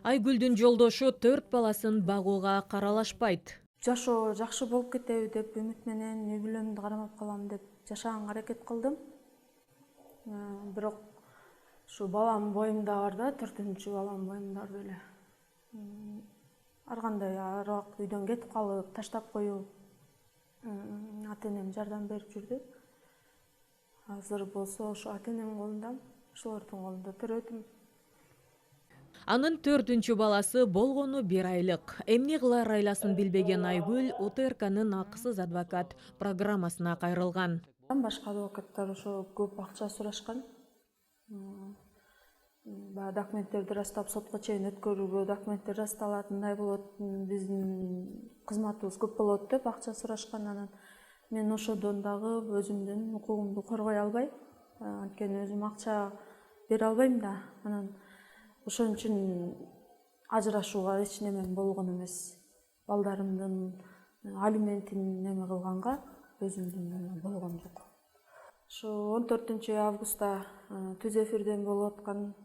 Айгүлдүн жолдошу 4 баласын багууга каралашпайт. Жашоо жакшы болуп кетеби деп үмүт менен үй бүлөмдү кармап калам деп жашаганга аракет кылдым. Бирок ушу балам боюмда бар да, 4-чү балам боюмда бар эле. Ар кандай ар убакыт үйдөн кетип калып, таштап коюп, ата энем жардам берип жүрдү. Азыр болсо ошо ата энемдин колунда, ошолордун колунда төрөдүм. Анын 4-чү баласы болгону 1 айлык. Эмне кылар айласын билбеген Айгүл УТРКнын акысыз адвокат программасына кайрылган. Башка адвокаттар ошо көп акча сурашкан. Баягы документтерди ырастап сотко чейин өткөрүүгө, документтер ырасталатындай болот, биздин кызматыбыз көп болот деп акча сурашкан. Анан мен ошодон дагы өзүмдүн укугумду коргой албай, анткени өзүм акча бере албайм да. Анан ошон үчүн ажырашууга эч немем болгон эмес. Балдарымдын алиментин неме кылганга өзүмдүн болгон жок. Ошо 14-августта түз эфирден болуп аткан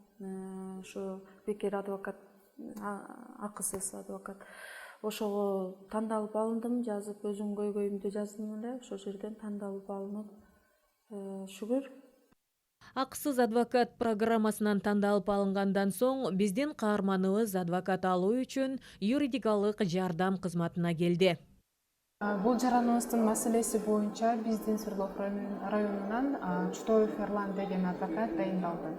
ошо бекер адвокат, акысыз адвокат. Ошого тандалып алындым, жазып өзүм көйгөйүмдү жаздым эле. Ошол жерден тандалып алынып, шүгүр. Акысыз адвокат программасынан тандалып алынгандан соң биздин каарманыбыз адвокат алуу үчүн юридикалык жардам кызматына келди. Бул жараныбыздын маселеси боюнча биздин Свердлов районунан Чутоев Эрлан деген адвокат дайындалды.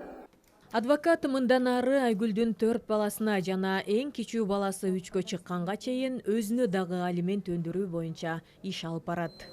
Адвокат мындан ары Айгүлдүн 4 баласына жана эң кичүү баласы 3кө чыкканга чейин өзүнө дагы алимент өндүрүү боюнча иш алып барат.